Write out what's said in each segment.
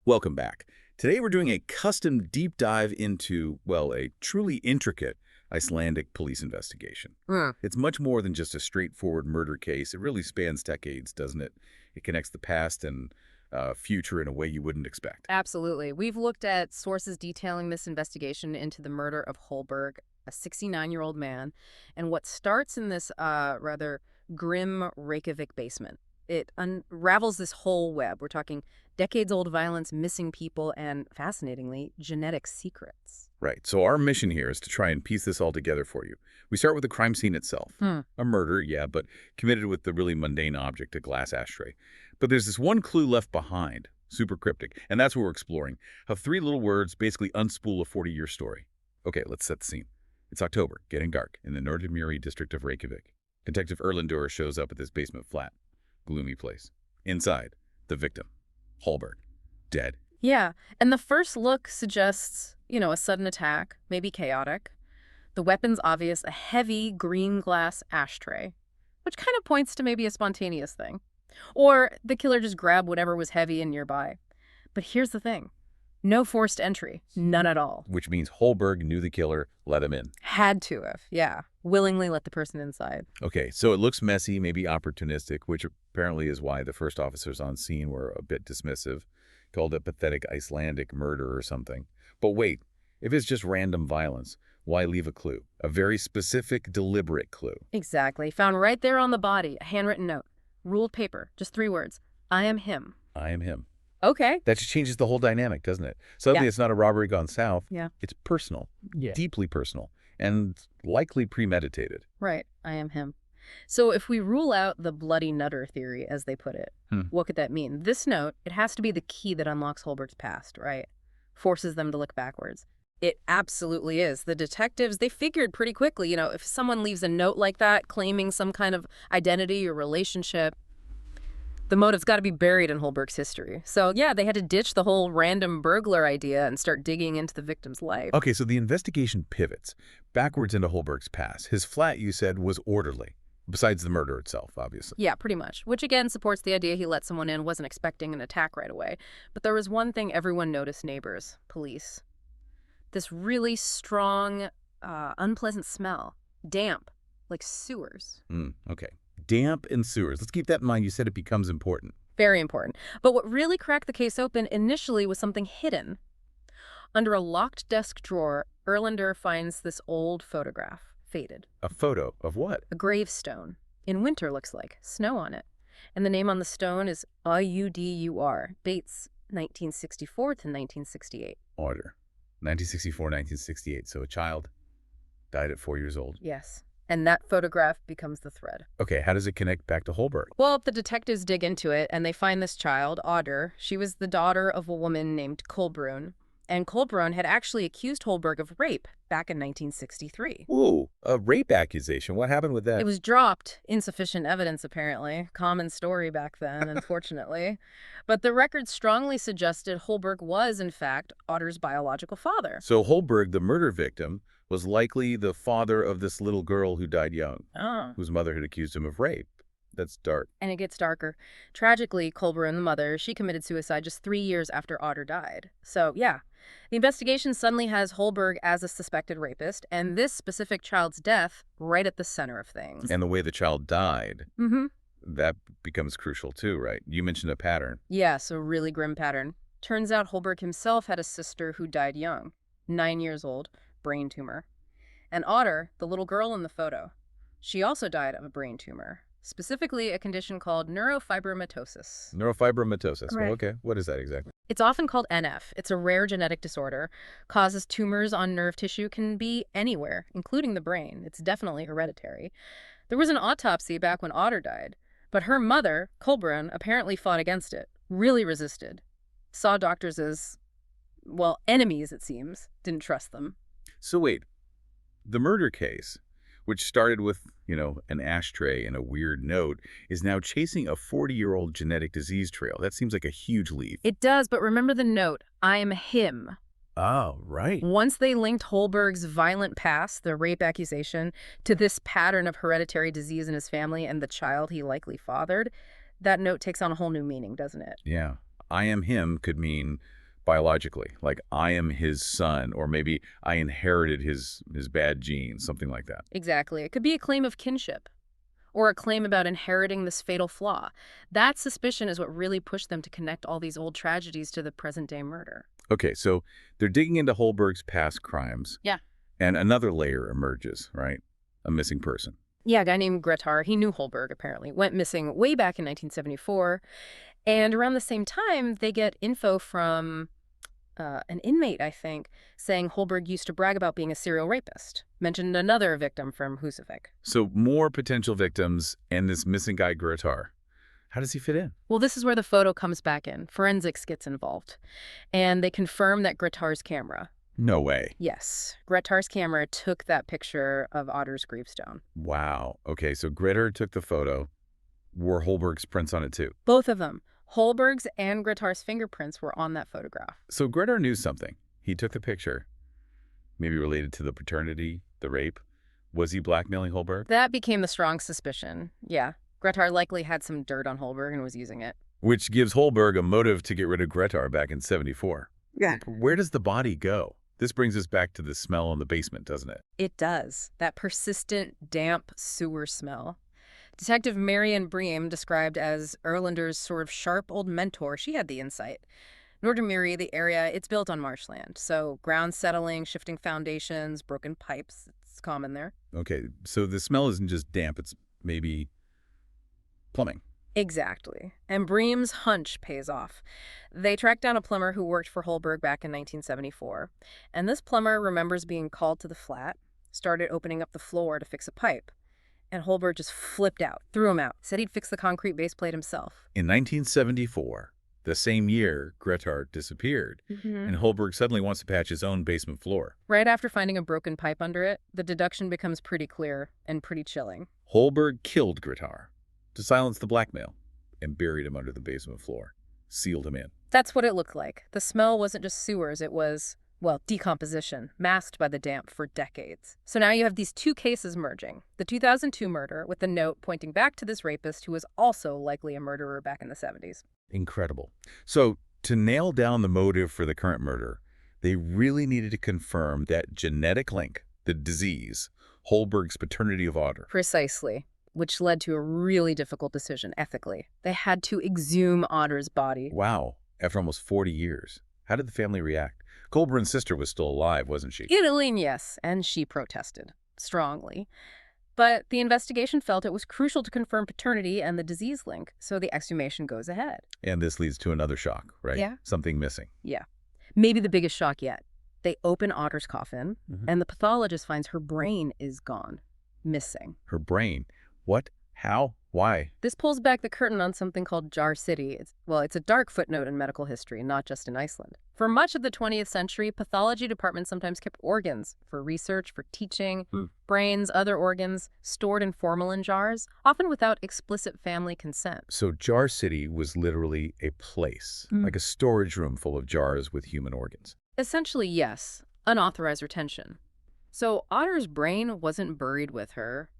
Welcome back. Today we're doing a custom deep dive into, well, a truly intricate Icelandic police investigation. It's much more than just a straightforward murder case. It really spans decades, doesn't it? It connects the past and future in a way you wouldn't expect. Absolutely. We've looked at sources detailing this investigation into the murder of Holberg, a 69-year-old man, and what starts in this rather grim Reykjavík basement. It unravels this whole web. We're talking decades-old violence, missing people, and, fascinatingly, genetic secrets. Right. So our mission here is to try and piece this all together for you. We start with the crime scene itself. A murder, yeah, but committed with the really mundane object, a glass ashtray. But there's this one clue left behind, super cryptic, and that's what we're exploring. How 3 little words basically unspool a 40-year story. Okay, let's set the scene. It's October, getting dark, in the Nordic Noir district of Reykjavík. Detective Erlendur shows up at this basement flat. Gloomy place. Inside, the victim, Holberg, dead. Yeah, and the first look suggests, a sudden attack, maybe chaotic. The weapon's obvious, a heavy green glass ashtray, which kind of points to maybe a spontaneous thing. Or the killer just grabbed whatever was heavy and nearby. But here's the thing. No forced entry. None at all. Which means Holberg knew the killer, let him in. Had to have, yeah. Willingly let the person inside. Okay, so it looks messy, maybe opportunistic, which apparently is why the first officers on scene were a bit dismissive, called it pathetic Icelandic murder or something. But wait, if it's just random violence, why leave a clue? A very specific, deliberate clue. Exactly. Found right there on the body, a handwritten note. Ruled paper, just 3 words. I am him. I am him. Okay. That just changes the whole dynamic, doesn't it? Suddenly it's not a robbery gone south. Yeah. It's personal. Yeah. Deeply personal. And likely premeditated. Right. I am him. So if we rule out the bloody nutter theory, as they put it, what could that mean? This note, it has to be the key that unlocks Holberg's past, right? Forces them to look backwards. It absolutely is. The detectives, they figured pretty quickly, if someone leaves a note like that, claiming some kind of identity or relationship, the motive's got to be buried in Holberg's history. So, yeah, they had to ditch the whole random burglar idea and start digging into the victim's life. Okay, so the investigation pivots backwards into Holberg's past. His flat, you said, was orderly, besides the murder itself, obviously. Yeah, pretty much, which again supports the idea he let someone in, wasn't expecting an attack right away. But there was one thing everyone noticed: neighbors, police. This really strong, unpleasant smell. Damp, like sewers. Okay. Damp and sewers. Let's keep that in mind. You said it becomes important. Very important. But what really cracked the case open initially was something hidden. Under a locked desk drawer, Erlendur finds this old photograph, faded. A photo of what? A gravestone. In winter, looks like. Snow on it. And the name on the stone is Audur, Bates, 1964 to 1968. Order. 1964, 1968. So a child died at 4 years old. Yes. And that photograph becomes the thread. Okay, how does it connect back to Holberg? Well, the detectives dig into it, and they find this child, Audur. She was the daughter of a woman named Kolbrún. And Kolbrún had actually accused Holberg of rape back in 1963. Ooh, a rape accusation. What happened with that? It was dropped. Insufficient evidence, apparently. Common story back then, unfortunately. But the record strongly suggested Holberg was, in fact, Audur's biological father. So Holberg, the murder victim, was likely the father of this little girl who died young, whose mother had accused him of rape. That's dark. And it gets darker. Tragically, Kolbrún, the mother, she committed suicide just 3 years after Audur died. So, yeah, the investigation suddenly has Holberg as a suspected rapist, and this specific child's death right at the center of things. And the way the child died, that becomes crucial too, right? You mentioned a pattern. Yes, a really grim pattern. Turns out Holberg himself had a sister who died young, 9 years old, brain tumor. And Audur, the little girl in the photo, she also died of a brain tumor. Specifically, a condition called neurofibromatosis. Neurofibromatosis. Right. Well, okay. What is that exactly? It's often called NF. It's a rare genetic disorder. Causes tumors on nerve tissue, can be anywhere, including the brain. It's definitely hereditary. There was an autopsy back when Audur died, but her mother, Kolbrún, apparently fought against it, really resisted. Saw doctors as, well, enemies, it seems. Didn't trust them. So wait, the murder case, which started with, an ashtray and a weird note, is now chasing a 40-year-old genetic disease trail. That seems like a huge leap. It does, but remember the note, I am him. Oh, right. Once they linked Holberg's violent past, the rape accusation, to this pattern of hereditary disease in his family and the child he likely fathered, that note takes on a whole new meaning, doesn't it? Yeah. I am him could mean biologically, like I am his son, or maybe I inherited his bad genes, something like that. Exactly. It could be a claim of kinship or a claim about inheriting this fatal flaw. That suspicion is what really pushed them to connect all these old tragedies to the present-day murder. Okay, so they're digging into Holberg's past crimes. Yeah. And another layer emerges, right? A missing person. Yeah, a guy named Grettir, he knew Holberg, apparently, went missing way back in 1974. And around the same time, they get info from an inmate, I think, saying Holberg used to brag about being a serial rapist. Mentioned another victim from Husavik. So more potential victims and this missing guy Grettir. How does he fit in? Well, this is where the photo comes back in. Forensics gets involved. And they confirm that Grettir's camera. No way. Yes. Grettir's camera took that picture of Otter's gravestone. Wow. Okay, so Grettir took the photo. Were Holberg's prints on it too? Both of them. Holberg's and Grettir's fingerprints were on that photograph. So Grettir knew something. He took the picture. Maybe related to the paternity, the rape. Was he blackmailing Holberg? That became the strong suspicion. Yeah. Grettir likely had some dirt on Holberg and was using it. Which gives Holberg a motive to get rid of Grettir back in '74. Yeah. Where does the body go? This brings us back to the smell in the basement, doesn't it? It does. That persistent, damp sewer smell. Detective Marion Bream, described as Erlendur's sort of sharp old mentor, she had the insight. Nordic, the area, it's built on marshland. So ground settling, shifting foundations, broken pipes, it's common there. Okay, so the smell isn't just damp, it's maybe plumbing. Exactly. And Bream's hunch pays off. They tracked down a plumber who worked for Holberg back in 1974. And this plumber remembers being called to the flat, started opening up the floor to fix a pipe. And Holberg just flipped out, threw him out, said he'd fix the concrete base plate himself. In 1974, the same year Grettir disappeared, and Holberg suddenly wants to patch his own basement floor. Right after finding a broken pipe under it, the deduction becomes pretty clear and pretty chilling. Holberg killed Grettir to silence the blackmail and buried him under the basement floor, sealed him in. That's what it looked like. The smell wasn't just sewers, it was, well, decomposition, masked by the damp for decades. So now you have these two cases merging. The 2002 murder with the note pointing back to this rapist who was also likely a murderer back in the 70s. Incredible. So to nail down the motive for the current murder, they really needed to confirm that genetic link, the disease, Holberg's paternity of Otter. Precisely, which led to a really difficult decision ethically. They had to exhume Otter's body. Wow. After almost 40 years. How did the family react? Kolbrand's sister was still alive, wasn't she? Idalene, yes, and she protested strongly. But the investigation felt it was crucial to confirm paternity and the disease link, so the exhumation goes ahead. And this leads to another shock, right? Yeah. Something missing. Yeah. Maybe the biggest shock yet. They open Otter's coffin, and the pathologist finds her brain is gone, missing. Her brain? What? How? Why? This pulls back the curtain on something called Jar City. It's a dark footnote in medical history, not just in Iceland. For much of the 20th century, pathology departments sometimes kept organs for research, for teaching, brains, other organs, stored in formalin jars, often without explicit family consent. So Jar City was literally a place, like a storage room full of jars with human organs. Essentially, yes. Unauthorized retention. So Otter's brain wasn't buried with her.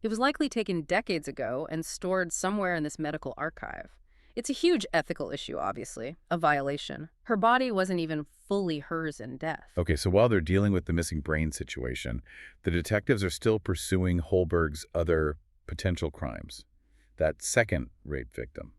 It was likely taken decades ago and stored somewhere in this medical archive. It's a huge ethical issue, obviously, a violation. Her body wasn't even fully hers in death. Okay, so while they're dealing with the missing brain situation, the detectives are still pursuing Holberg's other potential crimes. That second rape victim,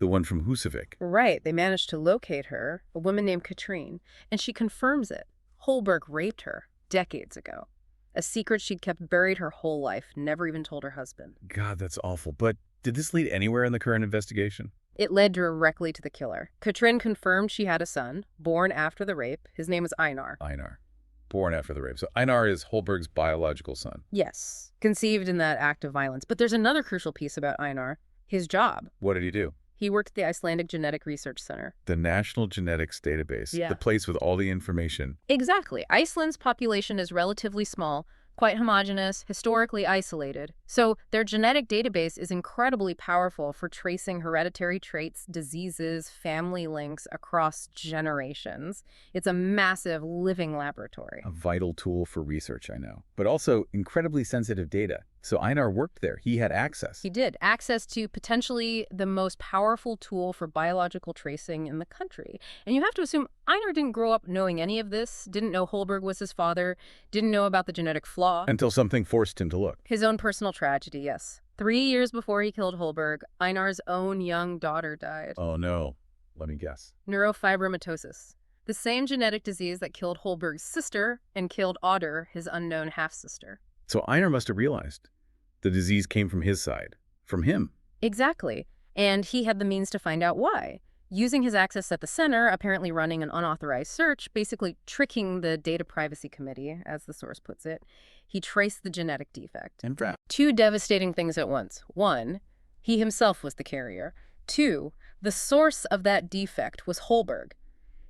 the one from Husavik. Right, they managed to locate her, a woman named Katrine, and she confirms it. Holberg raped her decades ago. A secret she'd kept buried her whole life, never even told her husband. God, that's awful. But did this lead anywhere in the current investigation? It led directly to the killer. Katrine confirmed she had a son, born after the rape. His name was Einar. Einar. Born after the rape. So Einar is Holberg's biological son. Yes. Conceived in that act of violence. But there's another crucial piece about Einar. His job. What did he do? He worked at the Icelandic Genetic Research Center. The National Genetics Database. Yeah. The place with all the information. Exactly. Iceland's population is relatively small, quite homogeneous, historically isolated. So their genetic database is incredibly powerful for tracing hereditary traits, diseases, family links across generations. It's a massive living laboratory. A vital tool for research, I know. But also incredibly sensitive data. So Einar worked there. He had access. He did. Access to potentially the most powerful tool for biological tracing in the country. And you have to assume Einar didn't grow up knowing any of this, didn't know Holberg was his father, didn't know about the genetic flaw. Until something forced him to look. His own personal tragedy, yes. 3 years before he killed Holberg, Einar's own young daughter died. Oh, no. Let me guess. Neurofibromatosis. The same genetic disease that killed Holberg's sister and killed Otter, his unknown half-sister. So Einar must have realized the disease came from his side, from him. Exactly. And he had the means to find out why. Using his access at the center, apparently running an unauthorized search, basically tricking the Data Privacy Committee, as the source puts it, he traced the genetic defect. In fact, 2 devastating things at once. 1, he himself was the carrier. 2, the source of that defect was Holberg.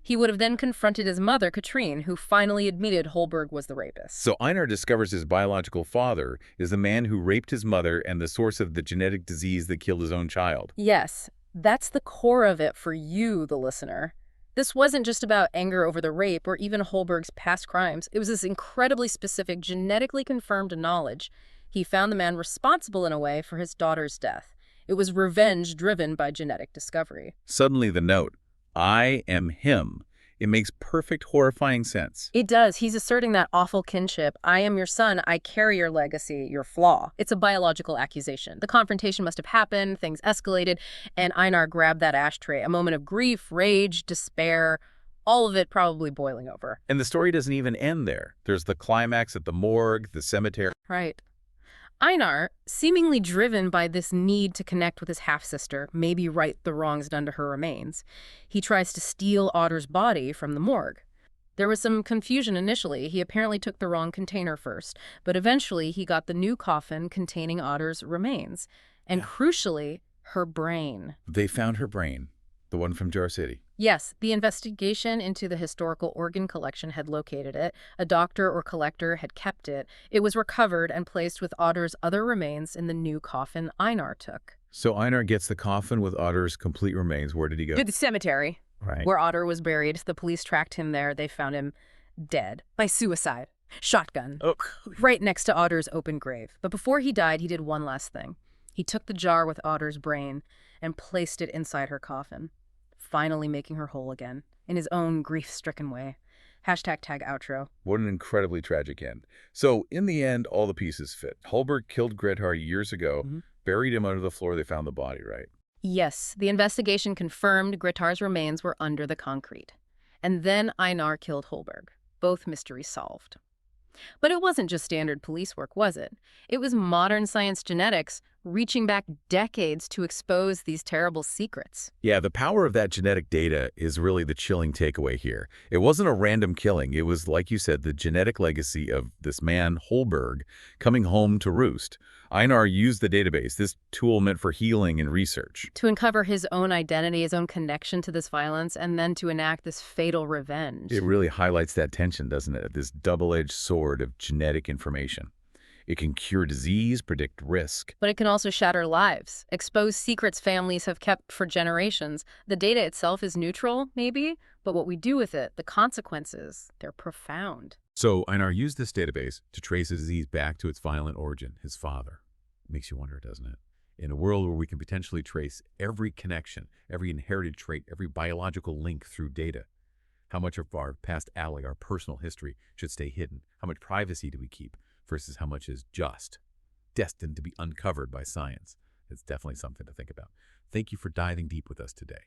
He would have then confronted his mother, Katrine, who finally admitted Holberg was the rapist. so Einar discovers his biological father is the man who raped his mother and the source of the genetic disease that killed his own child. Yes, that's the core of it for you, the listener. This wasn't just about anger over the rape or even Holberg's past crimes. It was this incredibly specific, genetically confirmed knowledge. He found the man responsible in a way for his daughter's death. It was revenge driven by genetic discovery. Suddenly the note, I am him. It makes perfect, horrifying sense. It does. He's asserting that awful kinship. I am your son. I carry your legacy, your flaw. It's a biological accusation. The confrontation must have happened. Things escalated. And Einar grabbed that ashtray. A moment of grief, rage, despair, all of it probably boiling over. And the story doesn't even end there. There's the climax at the morgue, the cemetery. Right. Einar, seemingly driven by this need to connect with his half-sister, maybe right the wrongs done to her remains, he tries to steal Otter's body from the morgue. There was some confusion initially. He apparently took the wrong container first, but eventually he got the new coffin containing Otter's remains, and crucially, her brain. They found her brain, the one from Jar City. Yes, the investigation into the historical organ collection had located it. A doctor or collector had kept it. It was recovered and placed with Otter's other remains in the new coffin Einar took. So Einar gets the coffin with Otter's complete remains. Where did he go? To the cemetery, Right. where Otter was buried. The police tracked him there. They found him dead by suicide. Shotgun. Oh. Right next to Otter's open grave. But before he died, he did one last thing. He took the jar with Otter's brain and placed it inside her coffin, finally making her whole again, in his own grief-stricken way. #tag outro. What an incredibly tragic end. So, in the end, all the pieces fit. Holberg killed Grettir years ago, buried him under the floor. They found the body, right? Yes, the investigation confirmed Grettir's remains were under the concrete. And then Einar killed Holberg. Both mysteries solved. But it wasn't just standard police work, was it? It was modern science genetics reaching back decades to expose these terrible secrets. Yeah, the power of that genetic data is really the chilling takeaway here. It wasn't a random killing. It was, like you said, the genetic legacy of this man, Holberg, coming home to roost. Einar used the database, this tool meant for healing and research, to uncover his own identity, his own connection to this violence, and then to enact this fatal revenge. It really highlights that tension, doesn't it? This double-edged sword of genetic information. It can cure disease, predict risk. But it can also shatter lives, expose secrets families have kept for generations. The data itself is neutral, maybe, but what we do with it, the consequences, they're profound. So Einar used this database to trace a disease back to its violent origin, his father. Makes you wonder, doesn't it? In a world where we can potentially trace every connection, every inherited trait, every biological link through data, how much of our past alley, our personal history, should stay hidden? How much privacy do we keep versus how much is just destined to be uncovered by science? It's definitely something to think about. Thank you for diving deep with us today.